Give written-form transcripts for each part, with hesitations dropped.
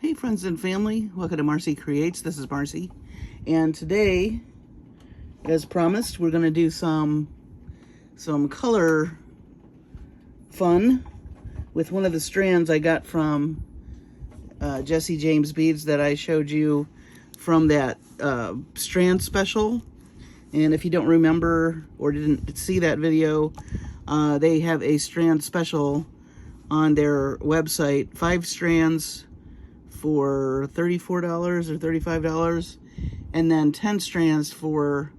Hey friends and family, welcome to Marcie Creates. This is Marcie, and today, as promised, we're going to do some color fun with one of the strands I got from Jesse James Beads that I showed you from that strand special. And if you don't remember or didn't see that video, they have a strand special on their website, 5 strands for $34 or $35, and then 10 strands for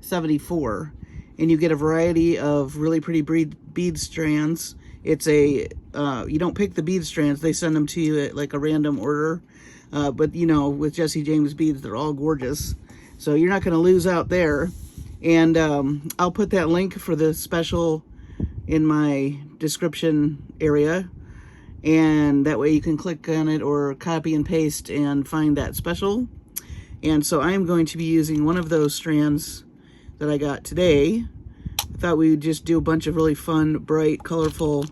$74. And you get a variety of really pretty bead strands. It's a you don't pick the bead strands, they send them to you at like a random order. But you know, with Jesse James Beads, they're all gorgeous, so you're not going to lose out there. And I'll put that link for the special in my description area, and that way you can click on it or copy and paste and find that special. And so I'm going to be using one of those strands that I got today. I thought we would just do a bunch of really fun, bright, colorful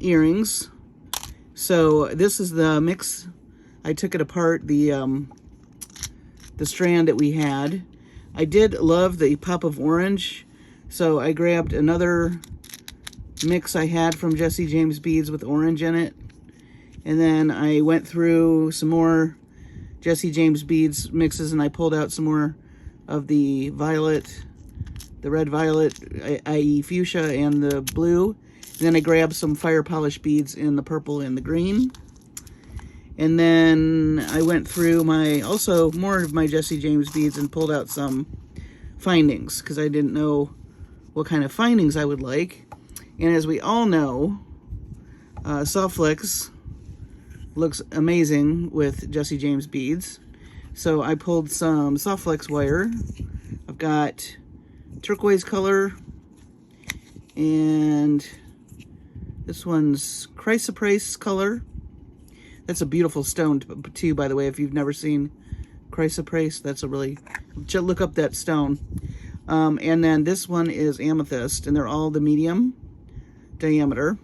earrings. So this is the mix. I took it apart, the strand that we had. I did love the pop of orange, so I grabbed another mix I had from Jesse James Beads with orange in it, and then I went through some more Jesse James Beads mixes and I pulled out some more of the violet, the red violet, i.e. fuchsia, and the blue, and then I grabbed some fire polish beads in the purple and the green. And then I went through also more of my Jesse James Beads and pulled out some findings because I didn't know what kind of findings I would like. And as we all know, SoftFlex looks amazing with Jesse James Beads. So I pulled some SoftFlex wire. I've got turquoise color, and this one's chrysoprase color. That's a beautiful stone too, by the way. If you've never seen chrysoprase, that's a really, look up that stone. And then this one is amethyst, and they're all the medium diameter.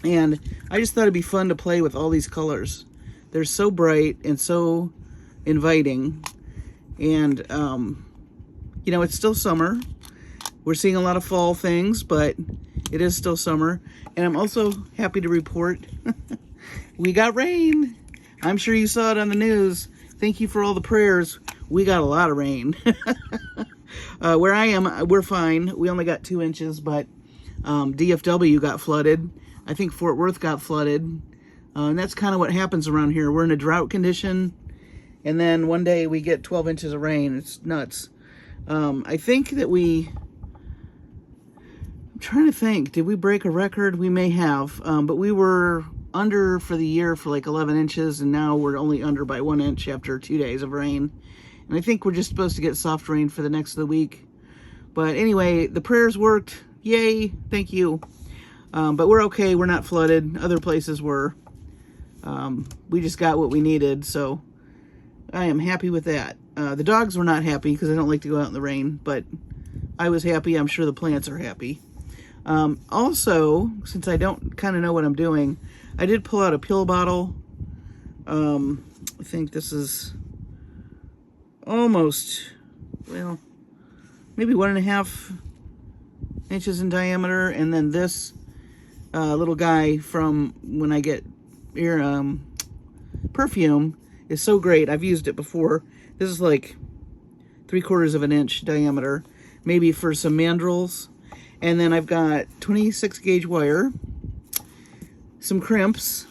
And I just thought it'd be fun to play with all these colors. They're so bright and so inviting. And you know, it's still summer. We're seeing a lot of fall things, but it is still summer. And I'm also happy to report we got rain. I'm sure you saw it on the news. Thank you for all the prayers. We got a lot of rain. Where I am, we're fine. We only got 2 inches, but DFW got flooded. I think Fort Worth got flooded. And that's kind of what happens around here. We're in a drought condition, and then one day we get 12 inches of rain. It's nuts. I think that I'm trying to think, did we break a record? We may have, but we were under for the year for like 11 inches, and now we're only under by 1 inch after 2 days of rain. And I think we're just supposed to get soft rain for the next of the week. But anyway, the prayers worked. Yay, thank you. But we're okay, we're not flooded. Other places were. We just got what we needed, so I am happy with that. The dogs were not happy because I don't like to go out in the rain, but I was happy. I'm sure the plants are happy. Also, since I don't kind of know what I'm doing, I did pull out a pill bottle. I think this is almost, well, maybe 1.5 inches in diameter. And then this little guy from when I get perfume is so great. I've used it before. This is like 3/4 of an inch diameter, maybe for some mandrels. And then I've got 26 gauge wire, some crimps,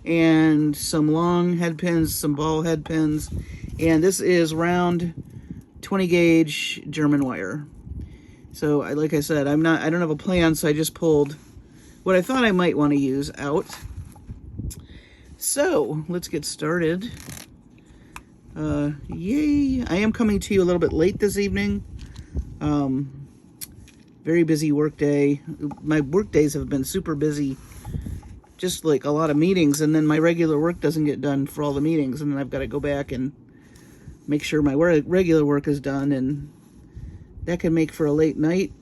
and some long head pins, some ball head pins, and this is round 20 gauge German wire. So like I said, I don't have a plan, so I just pulled what I thought I might want to use out. So let's get started. Yay! I am coming to you a little bit late this evening. Very busy work day. My work days have been super busy. Just like a lot of meetings, and then my regular work doesn't get done for all the meetings, and then I've got to go back and make sure my regular work is done, and that can make for a late night.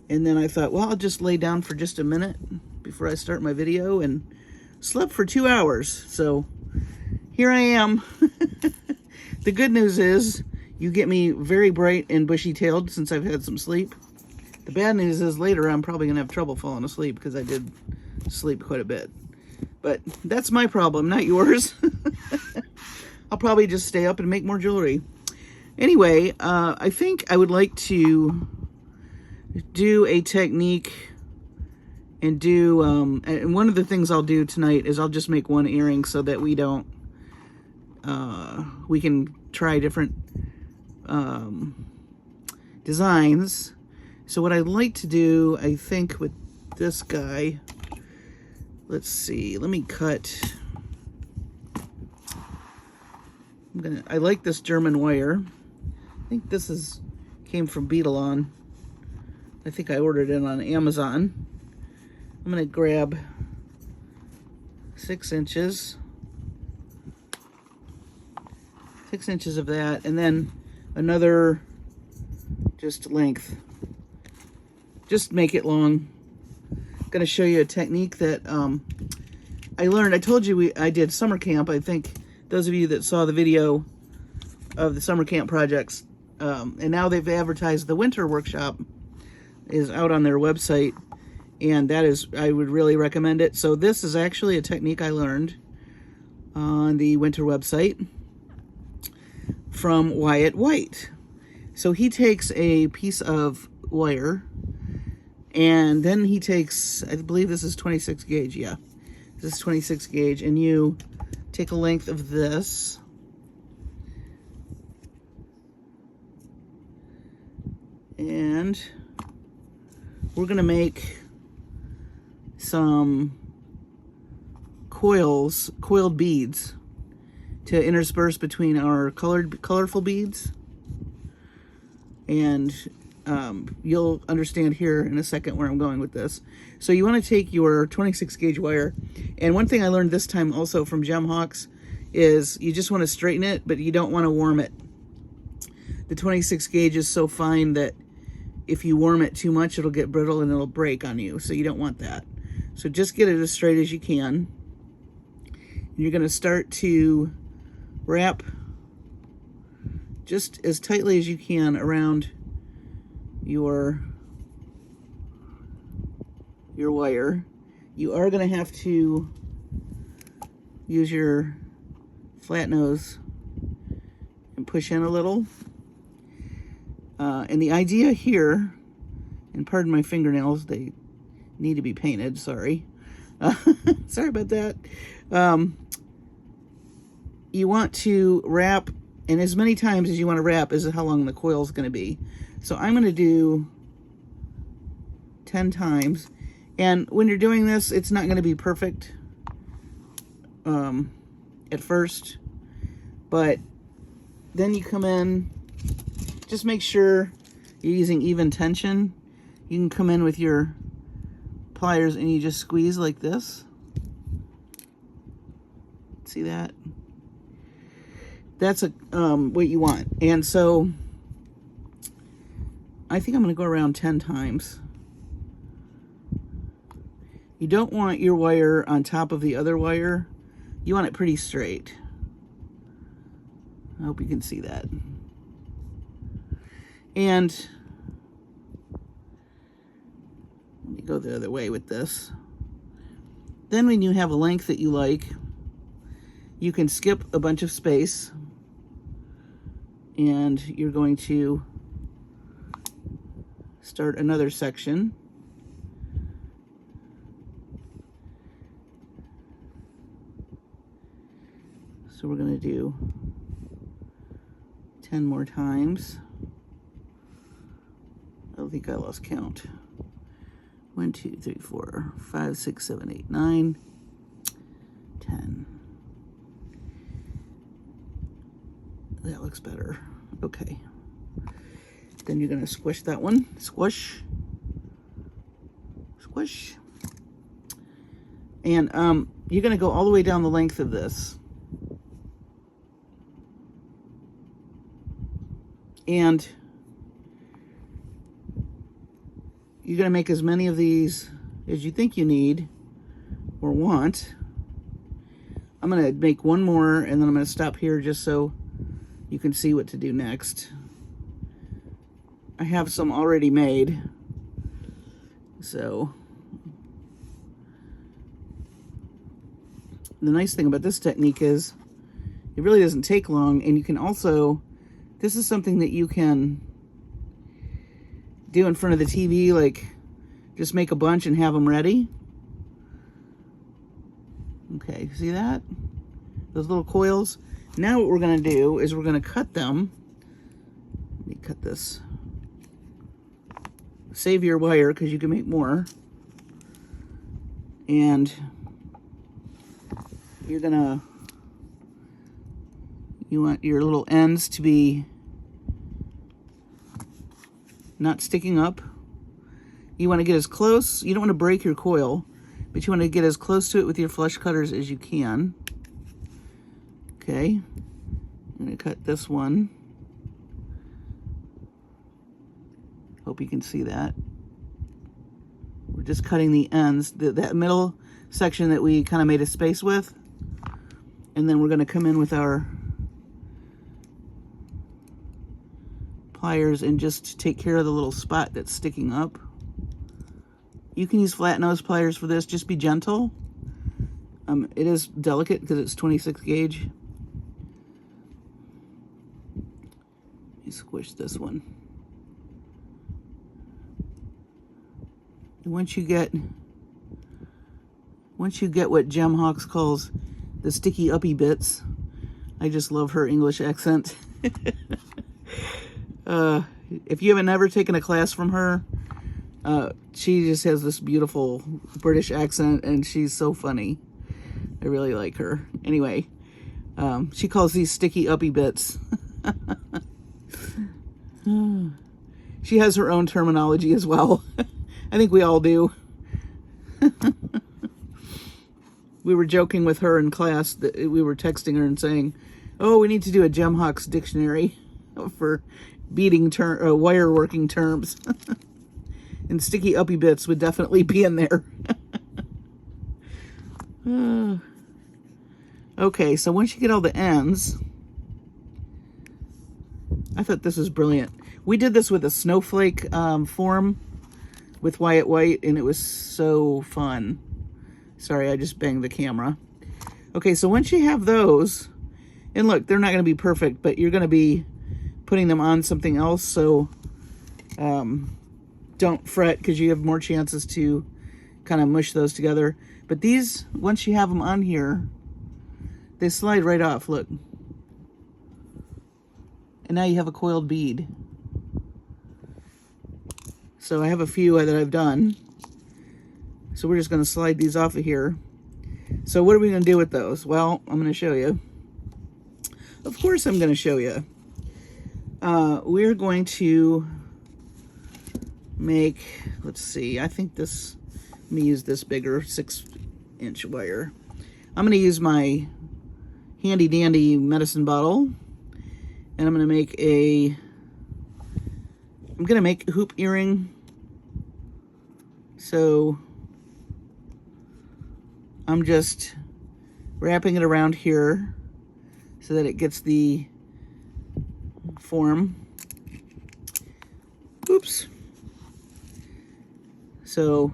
And then I thought, well, I'll just lay down for just a minute before I start my video and slept for 2 hours. So here I am. The good news is you get me very bright and bushy-tailed since I've had some sleep. The bad news is later I'm probably going to have trouble falling asleep because I did sleep quite a bit. But that's my problem, not yours. I'll probably just stay up and make more jewelry. Anyway, I think I would like to do a technique and do, and one of the things I'll do tonight is I'll just make one earring so that we don't, we can try different designs. So what I'd like to do, I think with this guy, let's see, let me cut. I like this German wire. I think this came from Beetalon. I think I ordered it on Amazon. I'm gonna grab 6 inches. 6 inches of that, and then another just length. Just make it long. I'm gonna show you a technique that I learned. I told you I did summer camp. I think those of you that saw the video of the summer camp projects, and now they've advertised the winter workshop is out on their website, and that is, I would really recommend it. So this is actually a technique I learned on the winter website from Wyatt White. So he takes a piece of wire, and then he takes, I believe this is 26 gauge, yeah. This is 26 gauge, and you take a length of this, and we're gonna make some coiled beads to intersperse between our colorful beads. And you'll understand here in a second where I'm going with this. So you want to take your 26 gauge wire, and one thing I learned this time also from Gem Hawks is you just want to straighten it, but you don't want to warm it. The 26 gauge is so fine that if you warm it too much, it'll get brittle and it'll break on you, so you don't want that. So just get it as straight as you can. And you're going to start to wrap just as tightly as you can around your wire. You are going to have to use your flat nose and push in a little. And the idea here, and pardon my fingernails, they need to be painted, sorry. Sorry about that. You want to wrap, and as many times as you want to wrap is how long the coil is going to be. So I'm going to do 10 times. And when you're doing this, it's not going to be perfect at first. But then you come in, just make sure you're using even tension. You can come in with your pliers and you just squeeze like this. See that? That's what you want. And so I think I'm going to go around 10 times. You don't want your wire on top of the other wire. You want it pretty straight. I hope you can see that. And let me go the other way with this. Then when you have a length that you like, you can skip a bunch of space, and you're going to start another section. So we're going to do 10 more times. I think I lost count. 1, 2, 3, 4, 5, 6, 7, 8, 9, 10. That looks better. Okay. Then you're going to squish that one. Squish. Squish. And you're going to go all the way down the length of this. And you're going to make as many of these as you think you need or want. I'm going to make one more, and then I'm going to stop here just so you can see what to do next. I have some already made. So the nice thing about this technique is it really doesn't take long, and you can also, this is something that you can do in front of the TV, like just make a bunch and have them ready. Okay, see that? Those little coils. Now what we're going to do is we're going to cut them. Let me cut this. Save your wire because you can make more. And you're going to, you want your little ends to be not sticking up. You want to get as close, you don't want to break your coil, but you want to get as close to it with your flush cutters as you can. Okay, I'm going to cut this one. Hope you can see that. We're just cutting the ends, that middle section that we kind of made a space with. And then we're going to come in with our pliers and just take care of the little spot that's sticking up. You can use flat nose pliers for this, just be gentle. It is delicate because it's 26 gauge. Let me squish this one. And once you get what Gem Hawks calls the sticky uppy bits, I just love her English accent. If you haven't ever taken a class from her, she just has this beautiful British accent, and she's so funny. I really like her. Anyway, she calls these sticky uppy bits. She has her own terminology as well. I think we all do. We were joking with her in class that we were texting her and saying, oh, we need to do a Gem Hawks dictionary for beading wire working terms. And sticky uppy bits would definitely be in there. Okay, so once you get all the ends, I thought this was brilliant. We did this with a snowflake form with Wyatt White, and it was so fun. Sorry, I just banged the camera. Okay, so once you have those, and look, they're not going to be perfect, but you're going to be putting them on something else, so don't fret because you have more chances to kind of mush those together. But these, once you have them on here, they slide right off, look. And now you have a coiled bead. So I have a few that I've done. So we're just going to slide these off of here. So what are we going to do with those? Well, I'm going to show you. Of course I'm going to show you. We're going to make, let's see, I think this, let me use this bigger 6-inch wire. I'm going to use my handy dandy medicine bottle, and I'm going to make a hoop earring. So I'm just wrapping it around here so that it gets the form. Oops. So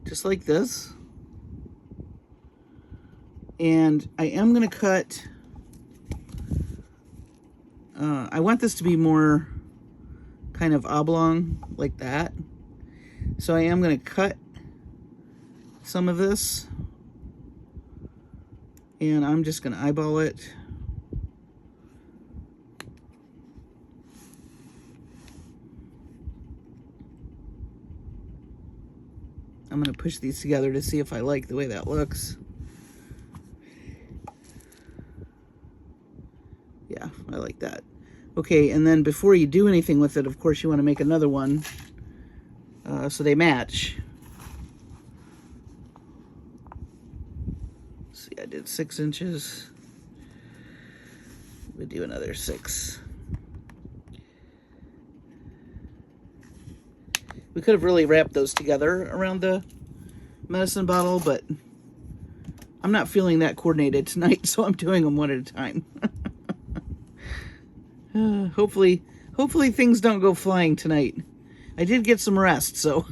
just like this. And I am going to cut, I want this to be more kind of oblong like that. So I am going to cut some of this, and I'm just going to eyeball it. I'm going to push these together to see if I like the way that looks. Yeah, I like that. Okay, and then before you do anything with it, of course, you want to make another one so they match. Let's see, I did 6 inches. We'll do another 6. We could have really wrapped those together around the medicine bottle, but I'm not feeling that coordinated tonight, so I'm doing them one at a time. Hopefully things don't go flying tonight. I did get some rest, so.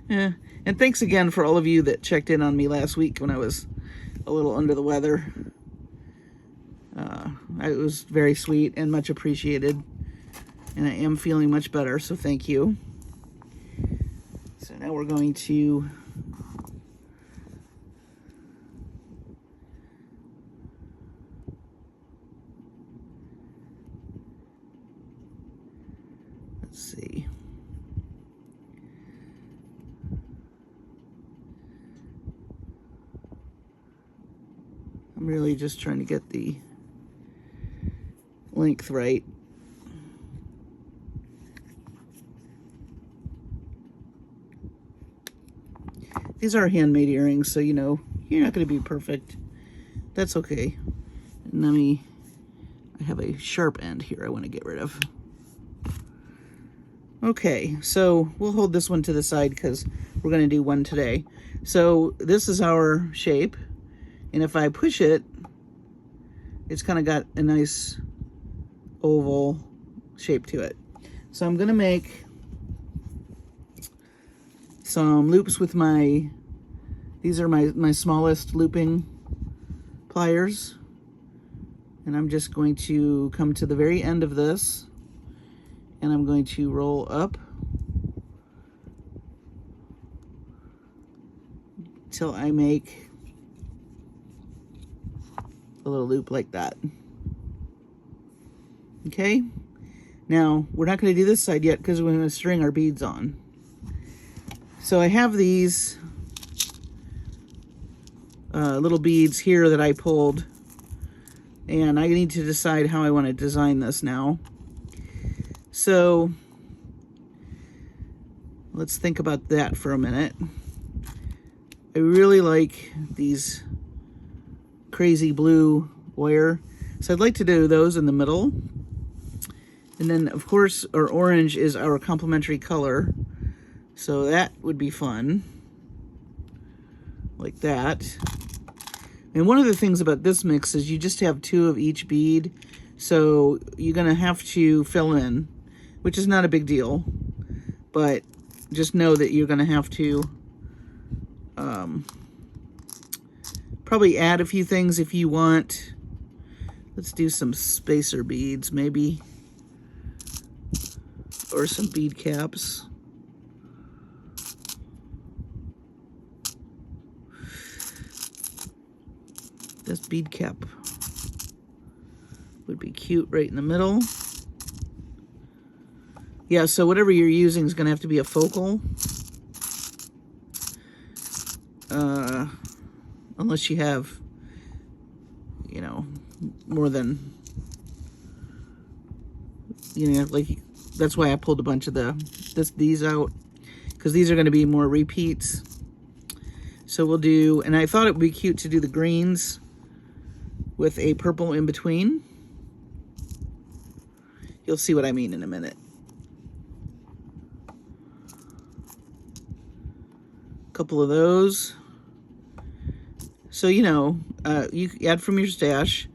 Yeah. And thanks again for all of you that checked in on me last week when I was a little under the weather. It was very sweet and much appreciated. And I am feeling much better, so thank you. So now we're going to let's see. I'm really just trying to get the length right. These are handmade earrings, so you know, you're not going to be perfect. That's okay. And I have a sharp end here I want to get rid of. Okay, so we'll hold this one to the side because we're going to do one today. So this is our shape, and if I push it, it's kind of got a nice oval shape to it. So I'm going to make some loops with these are my smallest looping pliers, and I'm just going to come to the very end of this, and I'm going to roll up till I make a little loop like that. Okay, now we're not going to do this side yet because we're going to string our beads on. So I have these little beads here that I pulled, and I need to decide how I want to design this now. So let's think about that for a minute. I really like these crazy blue wire, so I'd like to do those in the middle. And then of course our orange is our complementary color, so that would be fun, like that. And one of the things about this mix is you just have 2 of each bead, so you're gonna have to fill in, which is not a big deal, but just know that you're gonna have to probably add a few things if you want. Let's do some spacer beads maybe, or some bead caps. This bead cap would be cute right in the middle. Yeah, so whatever you're using is going to have to be a focal. Unless you have, you know, more than, you know, like, that's why I pulled a bunch of these out, because these are going to be more repeats. So we'll do, and I thought it would be cute to do the greens with a purple in between. You'll see what I mean in a minute. A couple of those. So, you know, you add from your stash.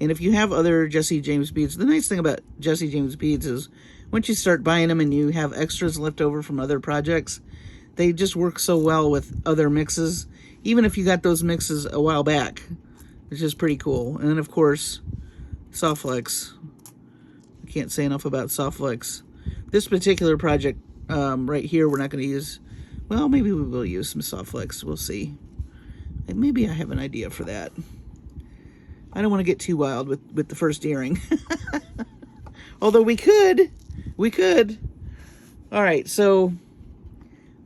And if you have other Jesse James beads, the nice thing about Jesse James beads is once you start buying them and you have extras left over from other projects, they just work so well with other mixes, even if you got those mixes a while back, which is pretty cool. And then, of course, SoftFlex. I can't say enough about SoftFlex. This particular project right here, we're not going to use, well, maybe we will use some SoftFlex. We'll see. Maybe I have an idea for that. I don't want to get too wild with the first earring. Although we could. All right, so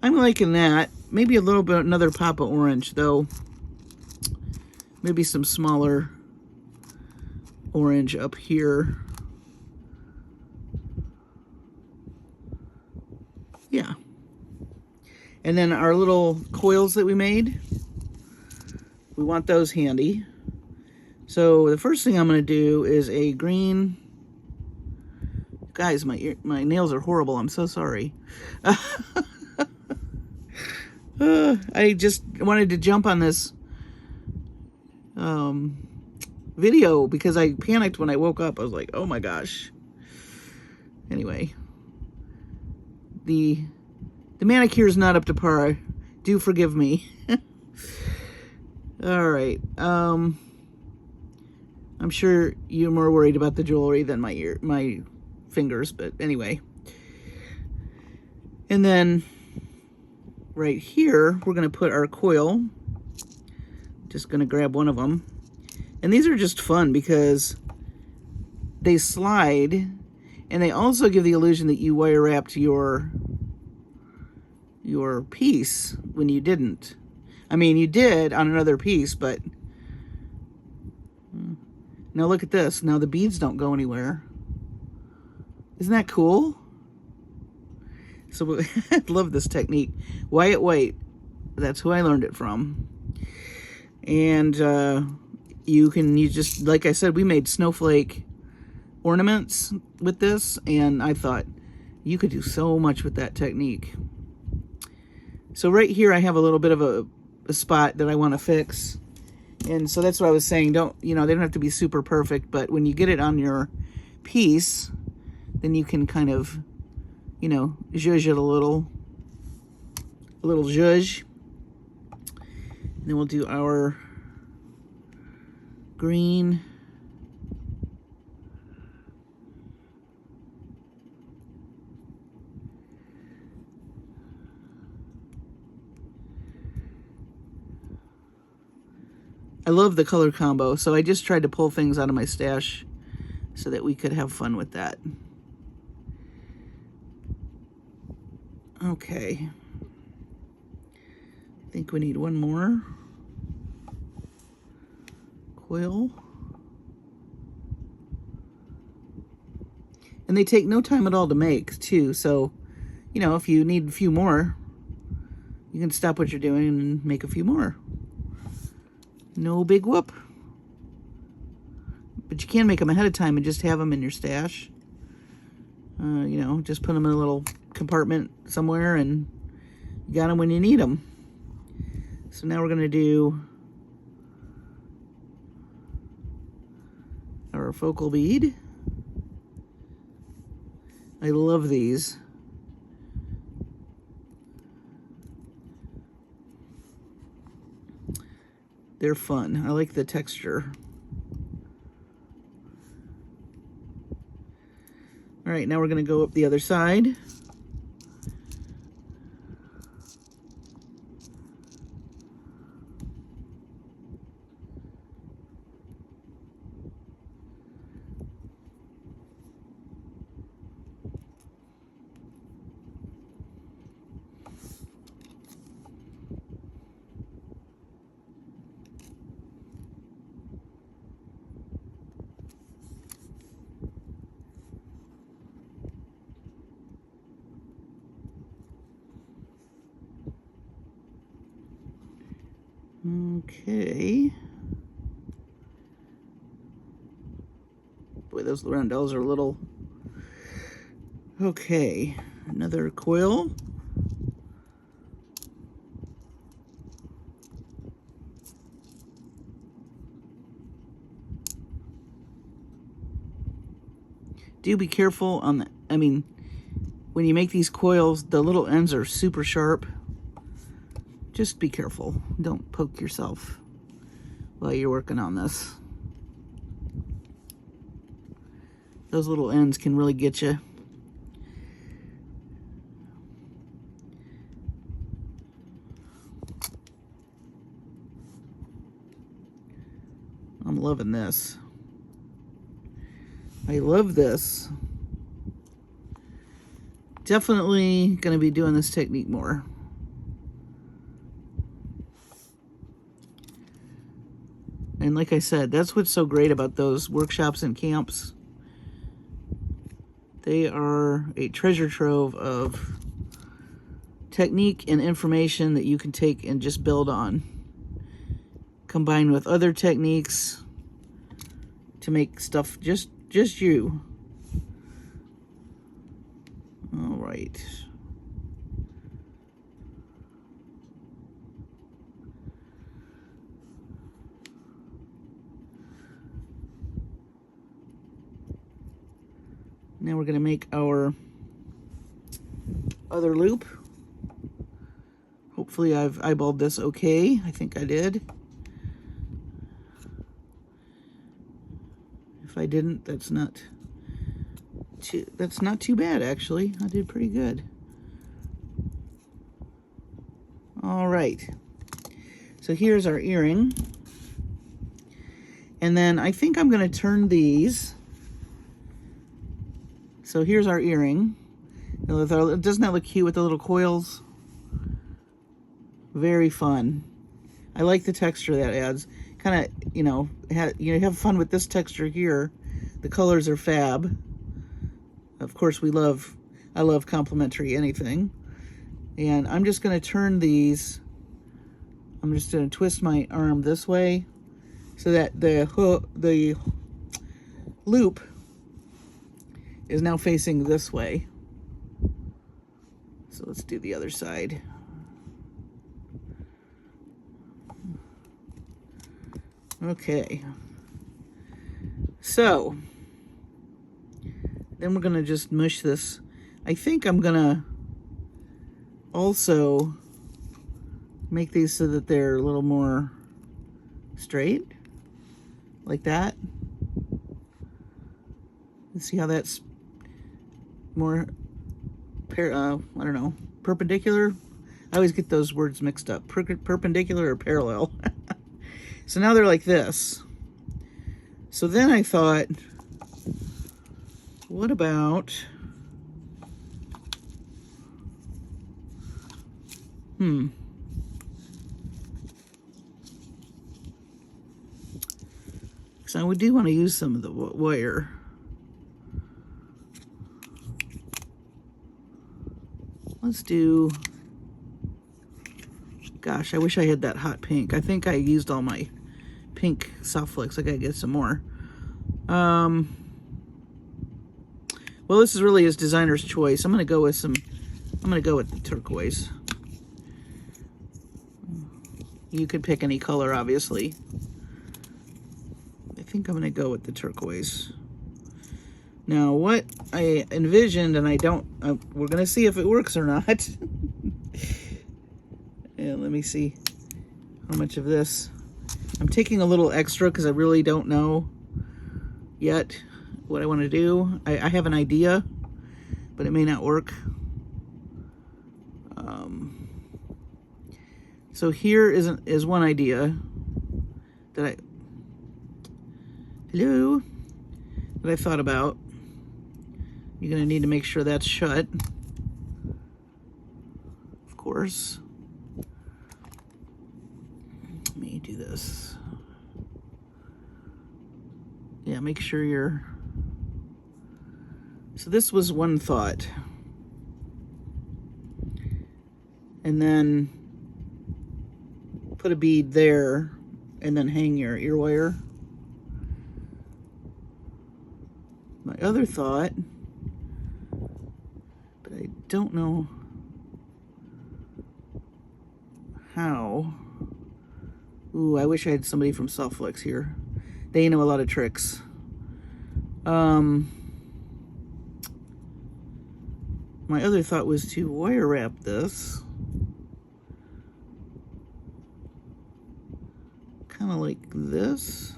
I'm liking that. Maybe a little bit, another pop of orange, though. Maybe some smaller orange up here. Yeah. And then our little coils that we made, we want those handy. So the first thing I'm going to do is a green. Guys, my nails are horrible. I'm so sorry. I just wanted to jump on this video because I panicked when I woke up. I was like, oh my gosh. Anyway, the manicure is not up to par. Do forgive me. All right. I'm sure you're more worried about the jewelry than my fingers, but anyway. And then right here, we're going to put our coil. Just going to grab one of them. And these are just fun because they slide, and they also give the illusion that you wire wrapped your piece when you didn't. I mean, you did on another piece, but now look at this. Now the beads don't go anywhere. Isn't that cool? So I love this technique. Wyatt White, that's who I learned it from. And you just, like I said, we made snowflake ornaments with this, and I thought you could do so much with that technique. So right here I have a little bit of a spot that I want to fix. And so that's what I was saying. They don't have to be super perfect, but when you get it on your piece, then you can kind of, zhuzh it a little zhuzh. And then we'll do our green. I love the color combo, so I just tried to pull things out of my stash so that we could have fun with that. Okay. I think we need one more coil. And they take no time at all to make, too, so, if you need a few more, you can stop what you're doing and make a few more. No big whoop. But you can make them ahead of time and just have them in your stash. Just put them in a little compartment somewhere and you got them when you need them. So now we're going to do our focal bead. I love these. They're fun. I like the texture. All right, now we're going to go up the other side. Okay. Boy, those roundels are little. Okay, another coil. Do be careful on the, when you make these coils, the little ends are super sharp. Just be careful. Don't poke yourself while you're working on this. Those little ends can really get you. I'm loving this. I love this. Definitely going to be doing this technique more. And like I said, that's what's so great about those workshops and camps. They are a treasure trove of technique and information that you can take and just build on. Combined with other techniques to make stuff just you. All right. Now we're going to make our other loop. Hopefully I've eyeballed this okay. I think I did. If I didn't, that's not too bad, actually. I did pretty good. All right. So here's our earring. And then I think I'm going to turn these. So here's our earring. Doesn't that look cute with the little coils? Very fun. I like the texture that adds. Kind of, you have fun with this texture here. The colors are fab. Of course, I love complimentary anything. And I'm just going to turn these. I'm just going to twist my arm this way so that the loop is now facing this way. So let's do the other side. Okay. So then we're going to just mush this. I think I'm going to also make these so that they're a little more straight, like that. Let's see how that's more, I don't know, perpendicular. I always get those words mixed up, perpendicular or parallel. So now they're like this. So then I thought, what about, so we do want to use some of the wire. Let's do, gosh, I wish I had that hot pink. I think I used all my pink SoftFlex. I gotta get some more. Well, this is really his designer's choice. I'm gonna go with the turquoise. You could pick any color, obviously. I think I'm gonna go with the turquoise. Now, what I envisioned, and we're gonna see if it works or not. Yeah, let me see how much of this. I'm taking a little extra because I really don't know yet what I want to do. I have an idea, but it may not work. So here is one idea that I thought about. You're going to need to make sure that's shut, of course. Let me do this. Yeah, make sure so this was one thought. And then put a bead there and then hang your ear wire. My other thought, but I don't know how. Ooh, I wish I had somebody from SoftFlex here. They know a lot of tricks. My other thought was to wire wrap this. Kind of like this.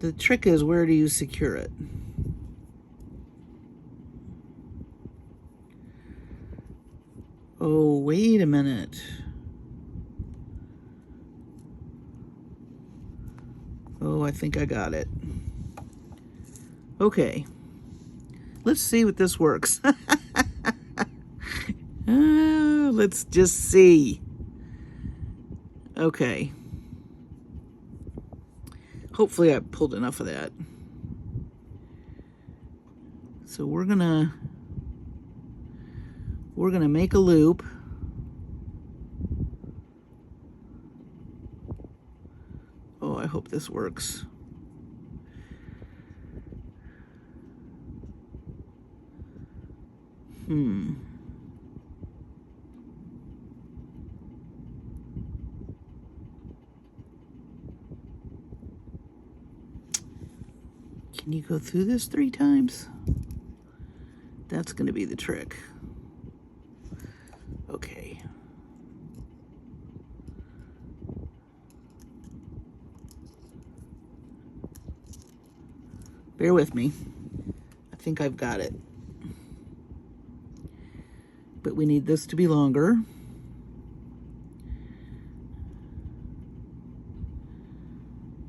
The trick is, where do you secure it? Oh, wait a minute. Oh, I think I got it. Okay. Let's see what this works. Let's just see. Okay. Hopefully I pulled enough of that. So we're gonna make a loop. Oh, I hope this works. Can you go through this 3 times? That's going to be the trick. Okay. Bear with me. I think I've got it. But we need this to be longer.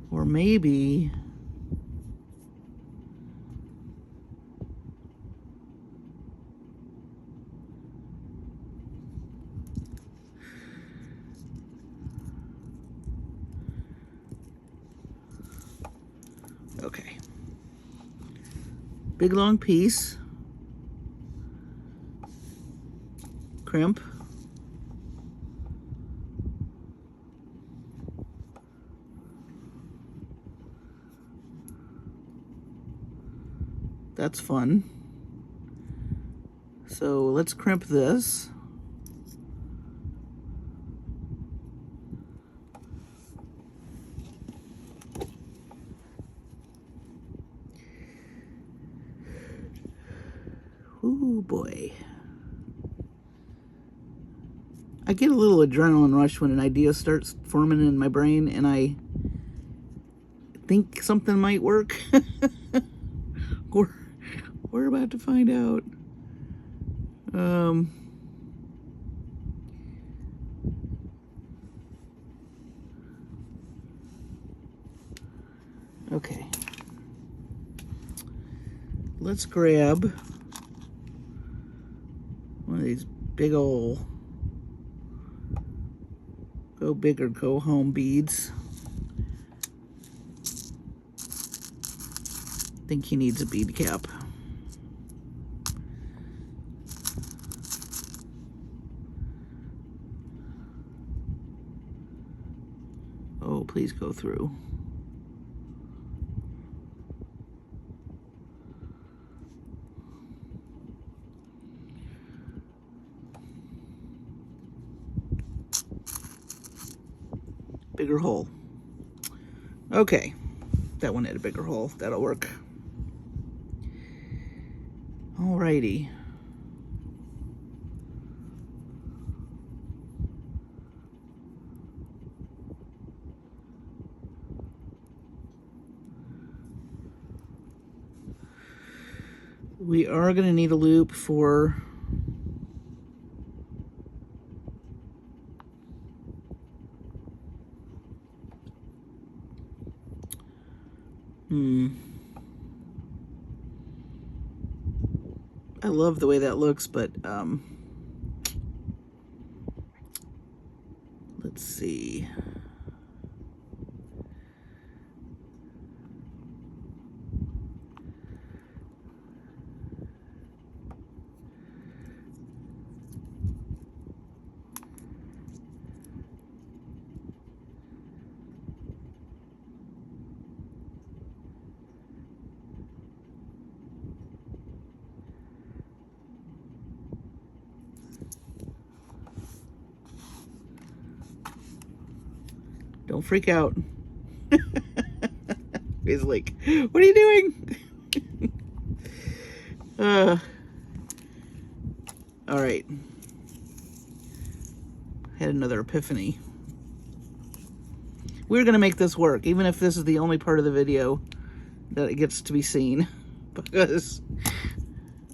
Or maybe okay. Big long piece. Crimp. That's fun. So let's crimp this. Ooh boy. I get a little adrenaline rush when an idea starts forming in my brain and I think something might work. We're about to find out. Okay. Let's grab one of these big ol' go big or go home beads. I think he needs a bead cap. Oh, please go through. Bigger hole. Okay, that one had a bigger hole. That'll work. Alrighty. We are going to need a loop for I love the way that looks, but let's see. Don't freak out. He's like, what are you doing? All right. Had another epiphany. We're gonna make this work, even if this is the only part of the video that it gets to be seen, because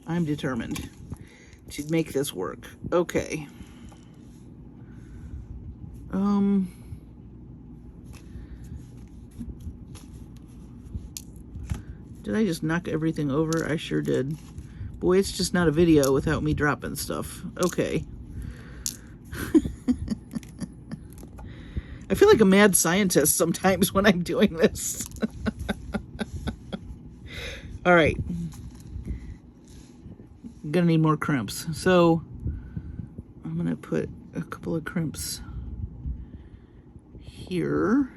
I'm determined to make this work. Okay. Did I just knock everything over? I sure did. Boy, it's just not a video without me dropping stuff. Okay. I feel like a mad scientist sometimes when I'm doing this. All right. I'm gonna need more crimps. So I'm gonna put a couple of crimps here.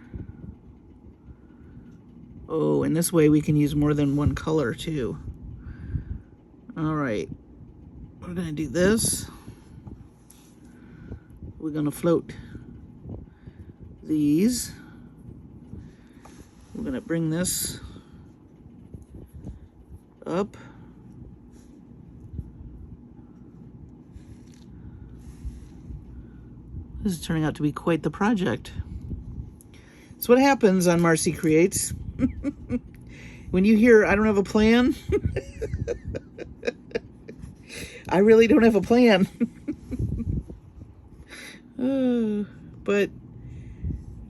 Oh, and this way we can use more than one color too. All right, we're gonna do this. We're gonna float these. We're gonna bring this up. This is turning out to be quite the project. It's what happens on Marcie Creates. When you hear, I don't have a plan, I really don't have a plan. But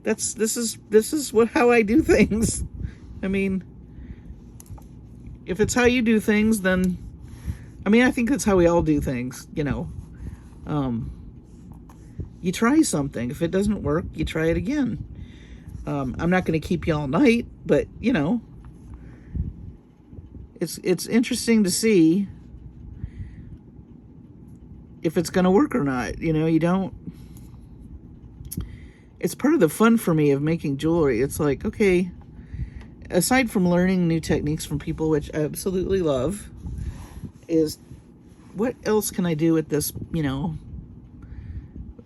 this is how I do things. I mean, if it's how you do things, then, I mean, I think that's how we all do things, you know. You try something. If it doesn't work, you try it again. I'm not going to keep you all night, but, you know, it's interesting to see if it's going to work or not. You know, you don't... It's part of the fun for me of making jewelry. It's like, okay, aside from learning new techniques from people, which I absolutely love, is what else can I do with this, you know,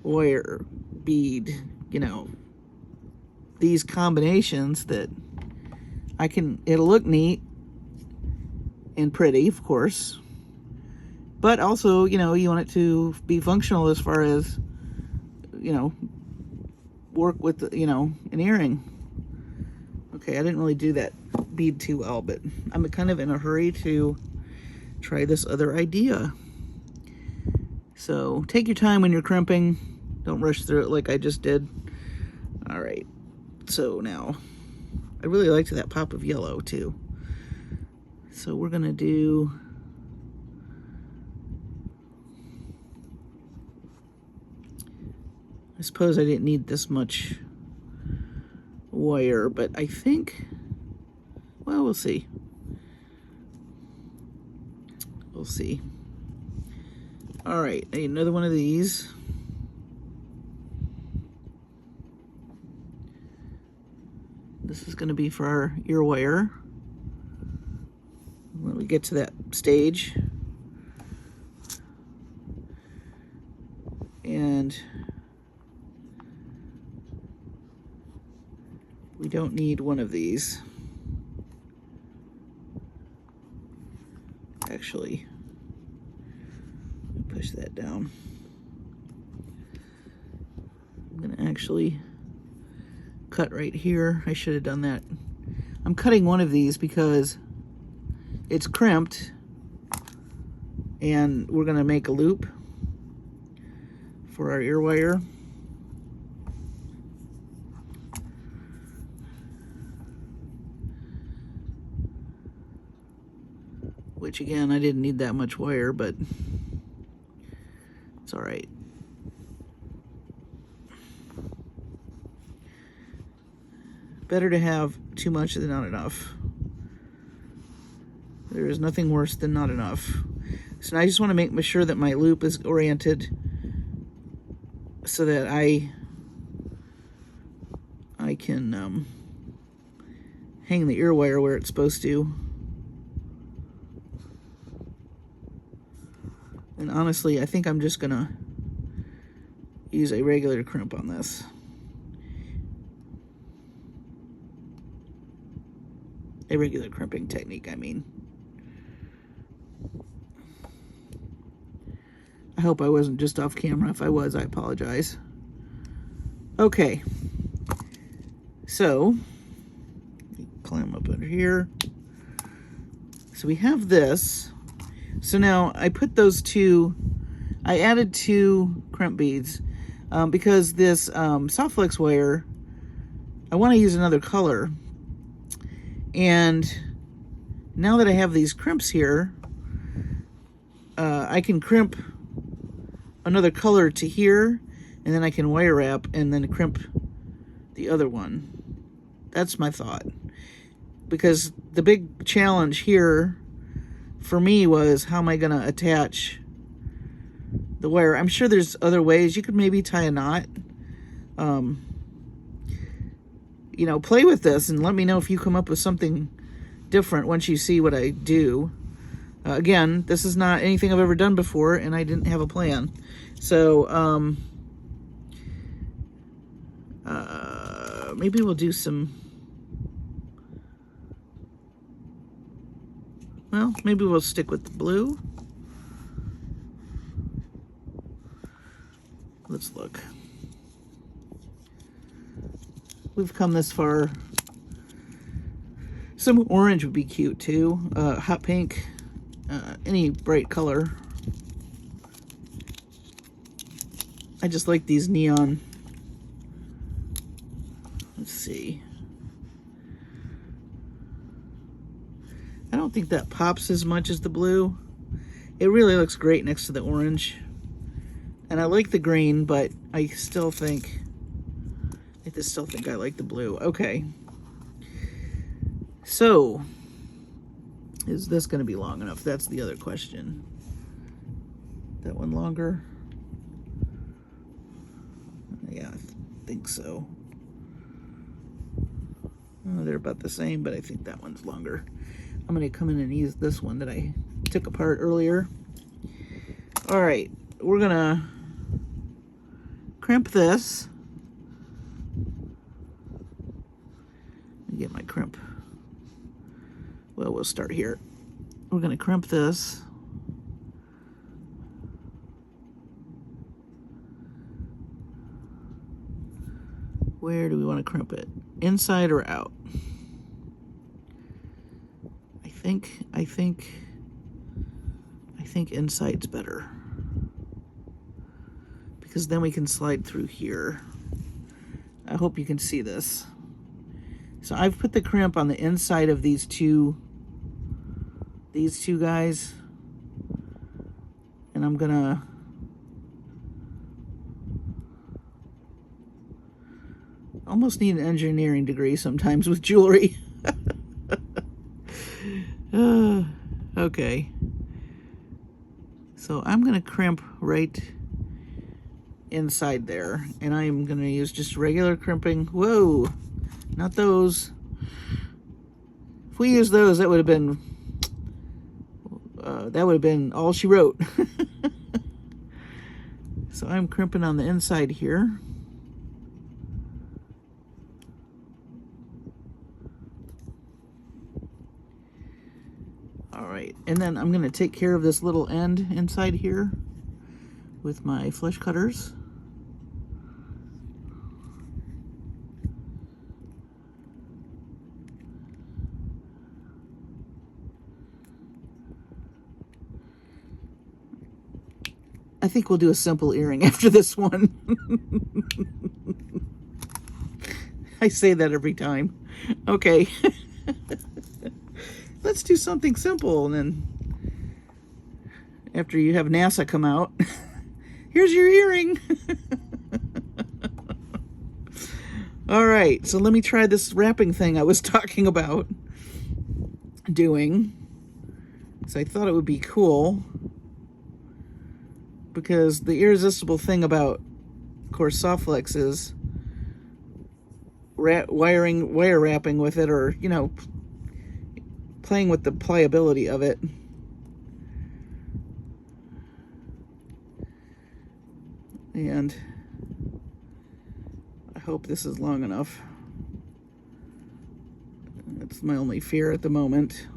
wire, bead, you know, these combinations that I can, it'll look neat and pretty, of course, but also, you know, you want it to be functional as far as, you know, work with, you know, an earring. Okay, I didn't really do that bead too well, but I'm kind of in a hurry to try this other idea. So take your time when you're crimping. Don't rush through it like I just did. All right, so now I really liked that pop of yellow too. So we're gonna do, I suppose I didn't need this much wire, but I think, well, we'll see. We'll see. All right, I need another one of these. This is going to be for our ear wire when we get to that stage. And we don't need one of these. Actually, push that down. I'm gonna actually cut right here. I should have done that. I'm cutting one of these because it's crimped and we're gonna make a loop for our ear wire. Which again, I didn't need that much wire, but it's all right. Better to have too much than not enough. There is nothing worse than not enough. So now I just want to make sure that my loop is oriented so that I can hang the ear wire where it's supposed to. And honestly, I think I'm just gonna use a regular crimp on this. A regular crimping technique, I mean. I hope I wasn't just off camera. If I was, I apologize. Okay. So, climb up under here. So we have this. So now I put those two, I added 2 crimp beads because this SoftFlex wire, I want to use another color. And now that I have these crimps here, I can crimp another color to here, and then I can wire wrap and then crimp the other one. That's my thought. Because the big challenge here for me was, how am I going to attach the wire? I'm sure there's other ways. You could maybe tie a knot. You know, play with this and let me know if you come up with something different once you see what I do. Again, this is not anything I've ever done before, and I didn't have a plan. So, maybe we'll do some... Well, maybe we'll stick with the blue. Let's look. We've come this far. Some orange would be cute too. Hot pink, any bright color. I just like these neon. Let's see. I don't think that pops as much as the blue. It really looks great next to the orange. And I like the green, but I just still think I like the blue. Okay. So, is this going to be long enough? That's the other question. That one longer? Yeah, I think so. Oh, they're about the same, but I think that one's longer. I'm going to come in and use this one that I took apart earlier. All right, we're going to crimp this. Let me get my crimp. Well, we'll start here. We're going to crimp this. Where do we want to crimp it? Inside or out? I think inside's better. Because then we can slide through here. I hope you can see this. So I've put the crimp on the inside of these two guys. And I'm gonna almost need an engineering degree sometimes with jewelry. Okay. So I'm gonna crimp right inside there, and I'm gonna use just regular crimping. Whoa, not those. If we used those, that would have been all she wrote. So I'm crimping on the inside here. All right, and then I'm gonna take care of this little end inside here with my flesh cutters. I think we'll do a simple earring after this one. I say that every time. Okay. Let's do something simple, and then after you have NASA come out, here's your earring. All right, so let me try this wrapping thing I was talking about doing. So I thought it would be cool, because the irresistible thing about, of course, SoftFlex is wire wrapping with it, or, you know, playing with the pliability of it. And I hope this is long enough. That's my only fear at the moment.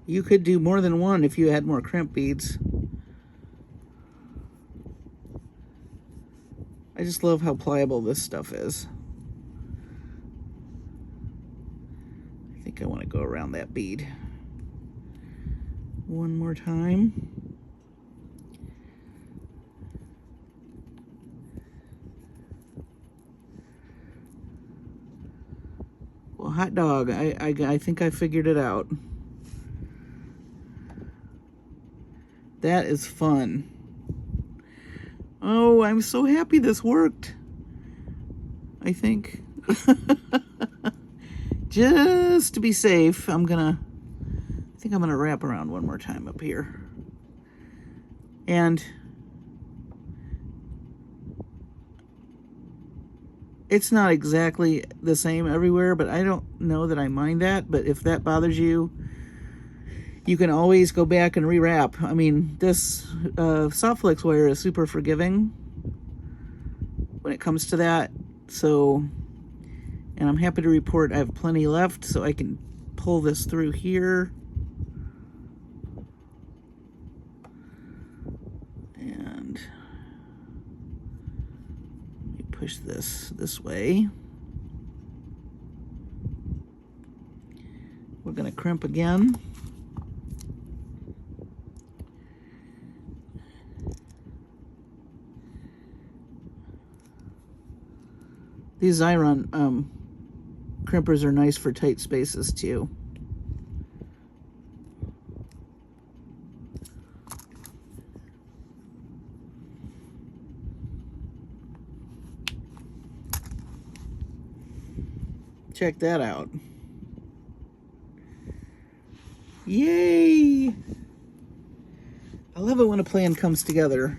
You could do more than one if you had more crimp beads. I just love how pliable this stuff is. I think I want to go around that bead one more time. Well, hot dog, I think I figured it out. That is fun. Oh, I'm so happy this worked. I think. Just to be safe, I think I'm gonna wrap around one more time up here. And it's not exactly the same everywhere, but I don't know that I mind that. But if that bothers you, you can always go back and rewrap. I mean, this SoftFlex wire is super forgiving when it comes to that. So, and I'm happy to report I have plenty left, so I can pull this through here. And let me push this way. We're going to crimp again. These Xyron crimpers are nice for tight spaces too. Check that out. Yay! I love it when a plan comes together.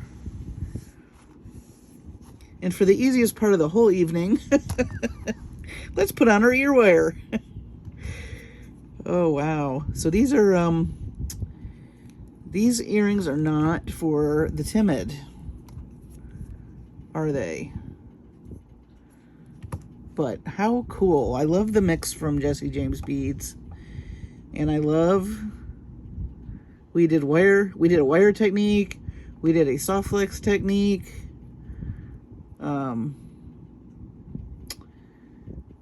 And for the easiest part of the whole evening, let's put on our ear wire. Oh, wow. So these are, these earrings are not for the timid, are they? But how cool. I love the mix from Jesse James Beads. And I love, we did a wire technique. We did a SoftFlex technique.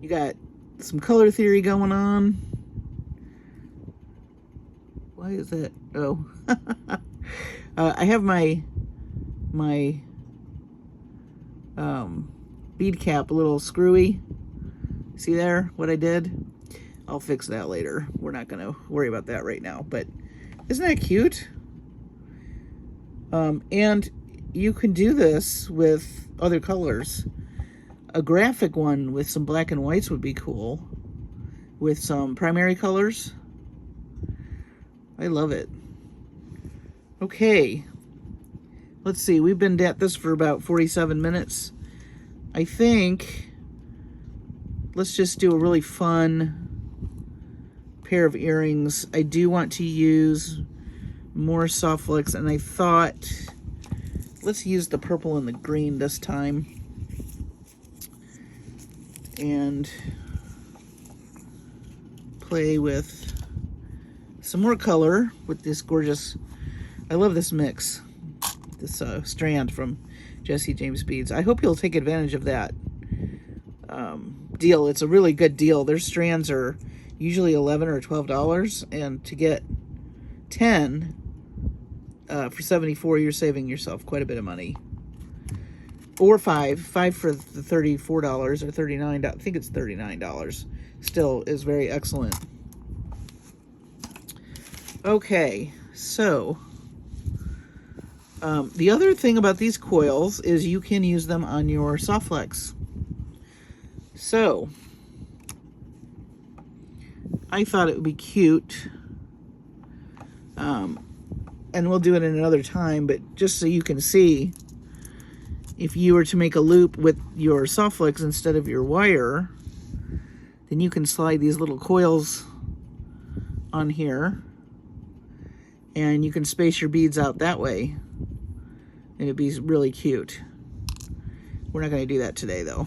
You got some color theory going on. Why is that? Oh, I have my bead cap a little screwy. See there what I did? I'll fix that later. We're not gonna worry about that right now, but isn't that cute? And you can do this with other colors. A graphic one with some black and whites would be cool, with some primary colors. I love it. Okay, let's see. We've been at this for about 47 minutes. I think let's just do a really fun pair of earrings. I do want to use more SoftFlex, and I thought let's use the purple and the green this time. And play with some more color with this gorgeous, I love this mix, this strand from Jesse James Beads. I hope you'll take advantage of that deal. It's a really good deal. Their strands are usually $11 or $12, and to get 10 for $74, you're saving yourself quite a bit of money. Or five for the $34 or $39. I think it's $39. Still is very excellent. Okay, so the other thing about these coils is you can use them on your SoftFlex. So I thought it would be cute, and we'll do it in another time, but just so you can see, if you were to make a loop with your SoftFlex instead of your wire, then you can slide these little coils on here, and you can space your beads out that way, and it'd be really cute. We're not going to do that today, though.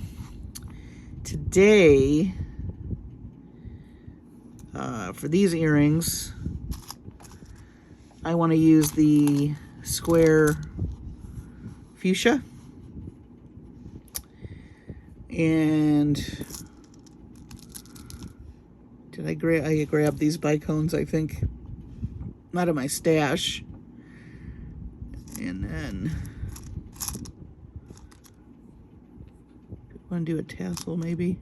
Today, for these earrings, I want to use the square fuchsia. And did I grab these bicones, I think, out of my stash. And then I want to do a tassel maybe.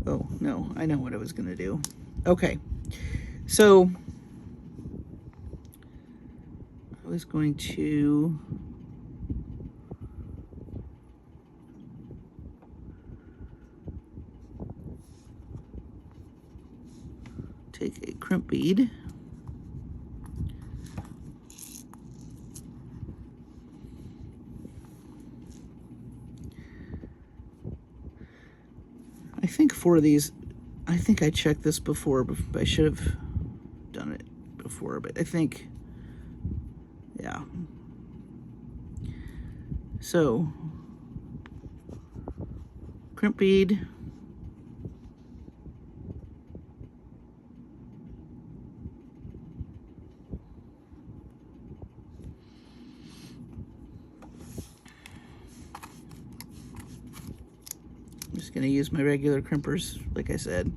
Oh, no, I know what I was going to do. Okay, so I was going to take a crimp bead . I 4 of these. I think I checked this before, but I should have done it before, but I think, yeah. So, crimp bead. I'm just going to use my regular crimpers, like I said.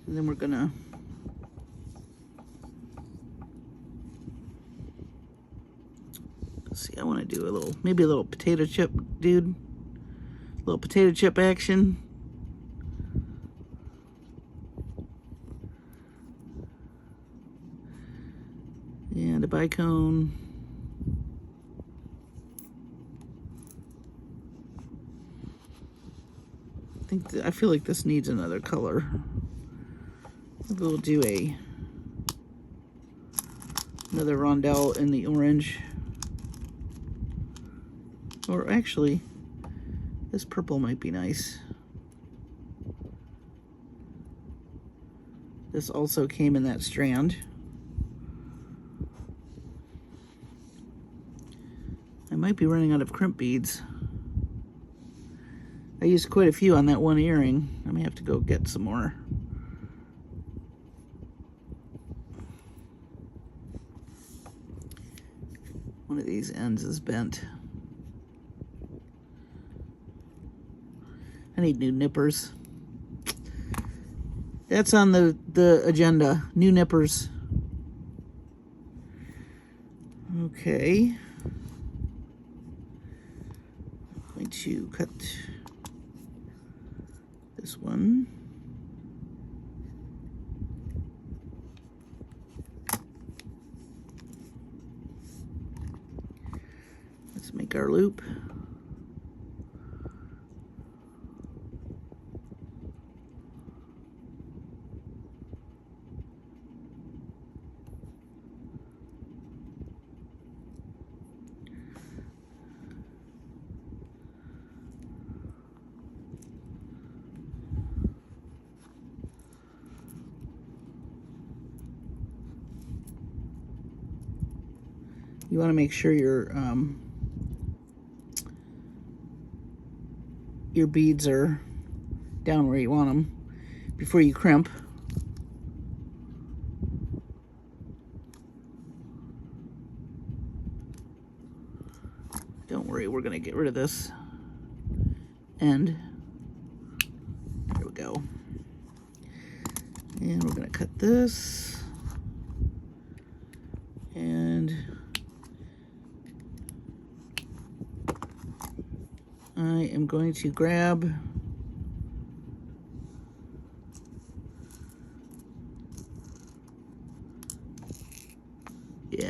And then we're going to see, I want to do a little, maybe a little potato chip, dude. A little potato chip action. And a bicone. I feel like this needs another color. We'll do another rondelle in the orange. Or actually, this purple might be nice. This also came in that strand. I might be running out of crimp beads. I used quite a few on that one earring. I may have to go get some more. One of these ends is bent. I need new nippers. That's on the agenda. New nippers. Okay. I'm going to cut this one. Let's make our loop. You want to make sure your beads are down where you want them before you crimp. Don't worry, we're going to get rid of this end. There we go. And we're going to cut this. And I am going to grab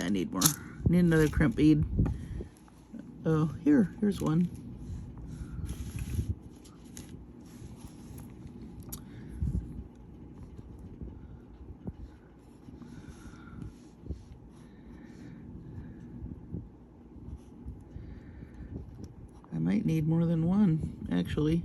I need more. I need another crimp bead. Oh, here's one. I might need more than one, actually.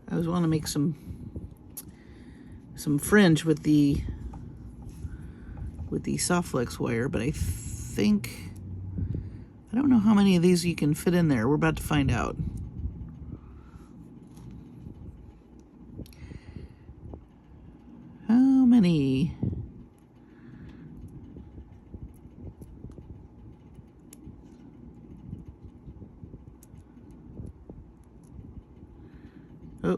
I always want to make some fringe with the SoftFlex wire, but I don't know how many of these you can fit in there. We're about to find out. How many? Oh.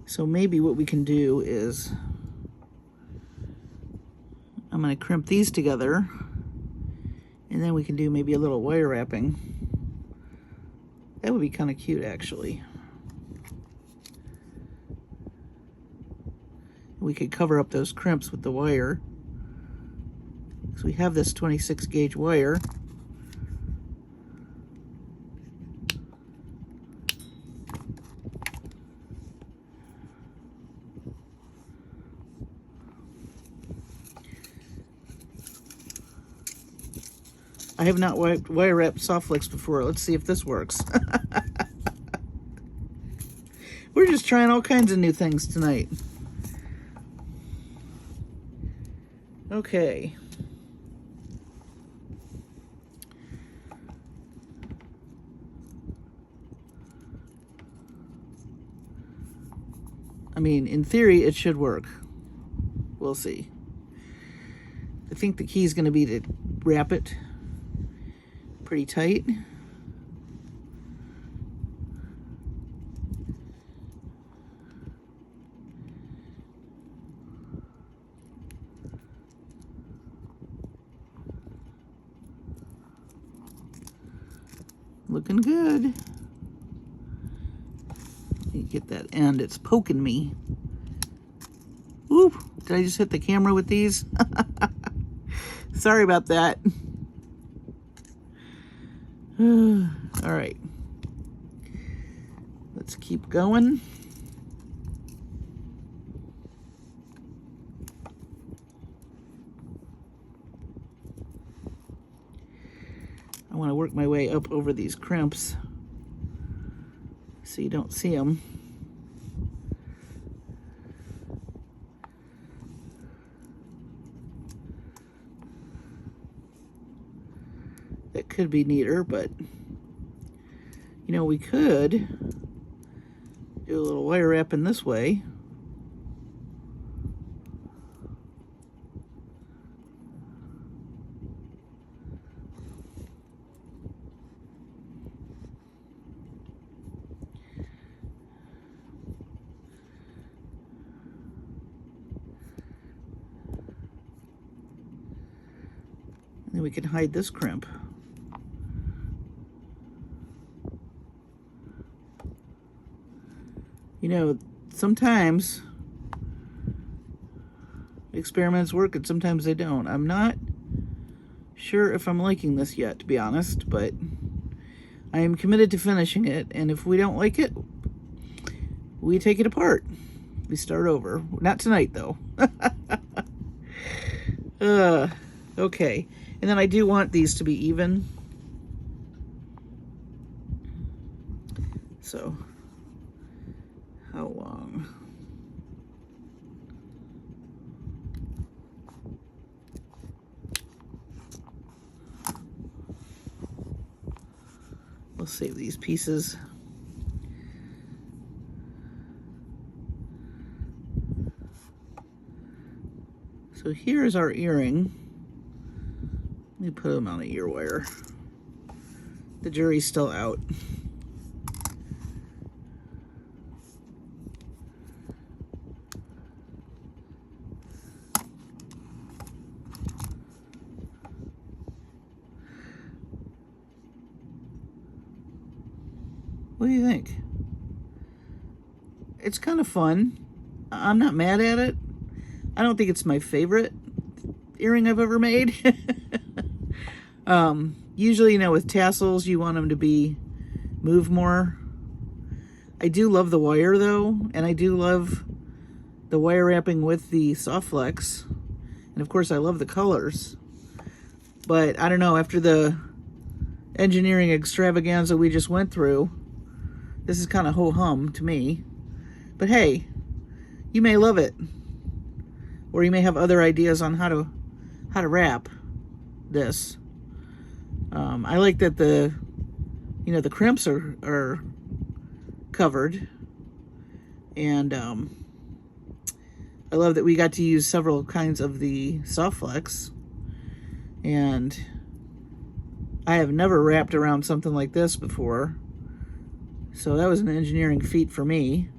So maybe what we can do is I'm going to crimp these together, and then we can do maybe a little wire wrapping That would be kind of cute, actually. We could cover up those crimps with the wire. So we have this 26 gauge wire. I have not wire wrapped SoftFlex before. Let's see if this works. We're just trying all kinds of new things tonight. Okay. I mean, in theory, it should work. We'll see. I think the key is going to be to wrap it pretty tight. Looking good. Get that end, it's poking me. Oop, did I just hit the camera with these? Sorry about that. All right, let's keep going. I want to work my way up over these crimps so you don't see them. That could be neater, but you know, we could do a little wire wrapping this way. Then we can hide this crimp. You know, sometimes experiments work and sometimes they don't. I'm not sure if I'm liking this yet, to be honest, but I am committed to finishing it, and if we don't like it, we take it apart. We start over. Not tonight, though. Okay. And then I do want these to be even. So, how long? We'll save these pieces. So here's our earring. Let me put them on an ear wire. The jury's still out. What do you think? It's kind of fun. I'm not mad at it. I don't think it's my favorite earring I've ever made. Usually, you know, with tassels, you want them to move more. I do love the wire, though, and I do love the wire wrapping with the SoftFlex. And of course, I love the colors. But I don't know, after the engineering extravaganza we just went through, this is kind of ho-hum to me. But hey, you may love it. Or you may have other ideas on how to wrap this. I like that the crimps are covered, and I love that we got to use several kinds of the SoftFlex, and I have never wrapped around something like this before, so that was an engineering feat for me.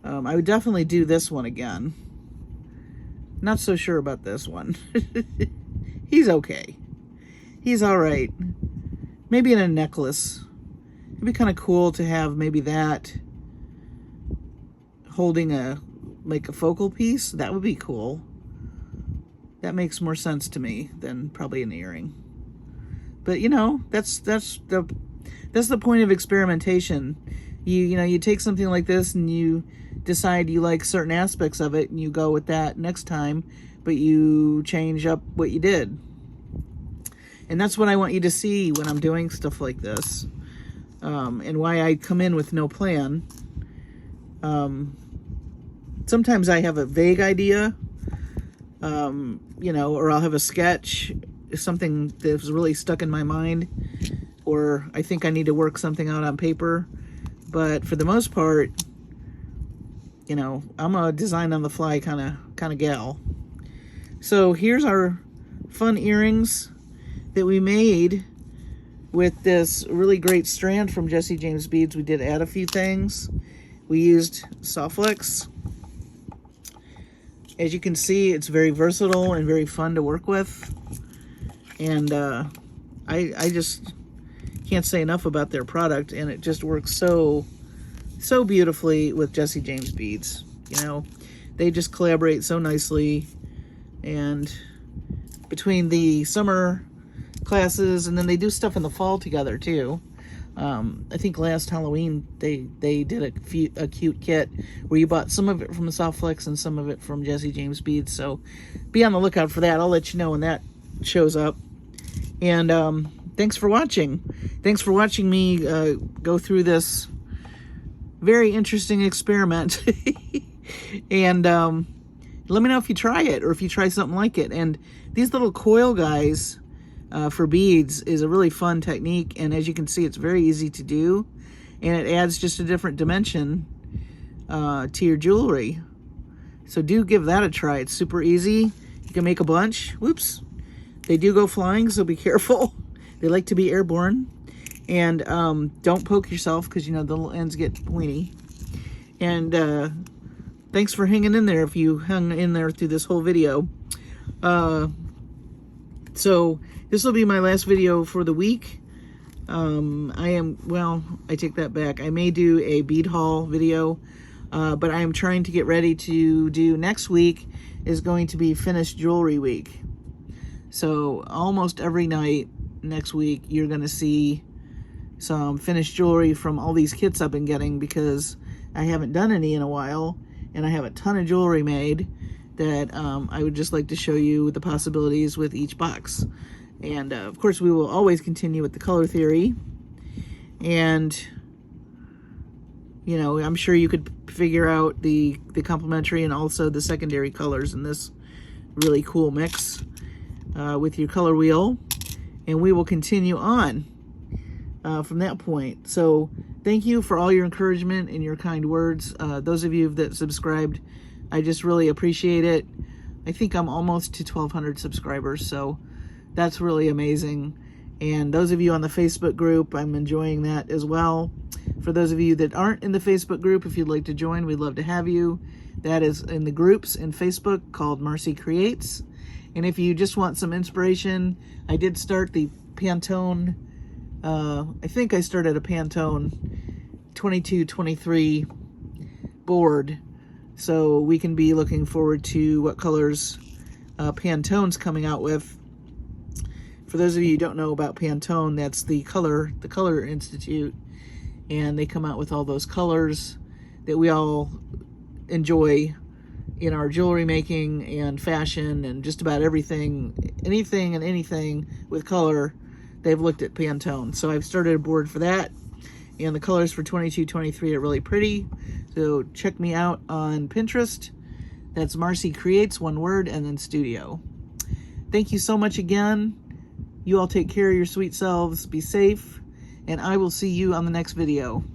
I would definitely do this one again. Not so sure about this one. He's okay. He's all right. Maybe in a necklace. it'd be kind of cool to have maybe that holding like a focal piece. That would be cool. That makes more sense to me than probably an earring. But you know, that's the point of experimentation. You take something like this and you decide you like certain aspects of it and you go with that next time, but you change up what you did. And that's what I want you to see when I'm doing stuff like this, and why I come in with no plan. Sometimes I have a vague idea, or I'll have a sketch, something that's really stuck in my mind, or I think I need to work something out on paper. But for the most part, I'm a design on the fly kind of gal. So here's our fun earrings that we made with this really great strand from Jesse James Beads. We did add a few things. We used SoftFlex. As you can see, it's very versatile and very fun to work with. And I just can't say enough about their product, and it just works so beautifully with Jesse James Beads. They just collaborate so nicely, and between the summer classes and then they do stuff in the fall together too. I think last Halloween they did a cute kit where you bought some of it from the SoftFlex and some of it from Jesse James Beads. So be on the lookout for that. I'll let you know when that shows up. And thanks for watching. Thanks for watching me go through this very interesting experiment. And let me know if you try it or if you try something like it. And these little coil guys for beads is a really fun technique, and as you can see, it's very easy to do, and it adds just a different dimension to your jewelry. So do give that a try. It's super easy. You can make a bunch. Whoops. They do go flying, so be careful. They like to be airborne. And don't poke yourself, because the little ends get pointy. And thanks for hanging in there if you hung in there through this whole video. So this will be my last video for the week. I take that back. I may do a bead haul video, but I am trying to get ready to do next week is going to be finished jewelry week. So almost every night next week, you're going to see some finished jewelry from all these kits I've been getting, because I haven't done any in a while, and I have a ton of jewelry made that I would just like to show you the possibilities with each box. And of course, we will always continue with the color theory. And I'm sure you could figure out the complementary and also the secondary colors in this really cool mix with your color wheel. And we will continue on from that point. So thank you for all your encouragement and your kind words. Those of you that subscribed, I just really appreciate it. I think I'm almost to 1,200 subscribers, so that's really amazing. And those of you on the Facebook group, I'm enjoying that as well. For those of you that aren't in the Facebook group, if you'd like to join, we'd love to have you. That is in the groups in Facebook called Marcie Creates. And if you just want some inspiration, I did start the Pantone, I think I started a Pantone 2223 board. So we can be looking forward to what colors Pantone's coming out with. For those of you who don't know about Pantone, that's the Color Institute, and they come out with all those colors that we all enjoy in our jewelry making and fashion and just about everything, anything with color. They've looked at Pantone. So I've started a board for that, and the colors for 2223 are really pretty. So check me out on Pinterest. That's Marcie Creates, one word, and then studio. Thank you so much again. You all take care of your sweet selves. Be safe, and I will see you on the next video.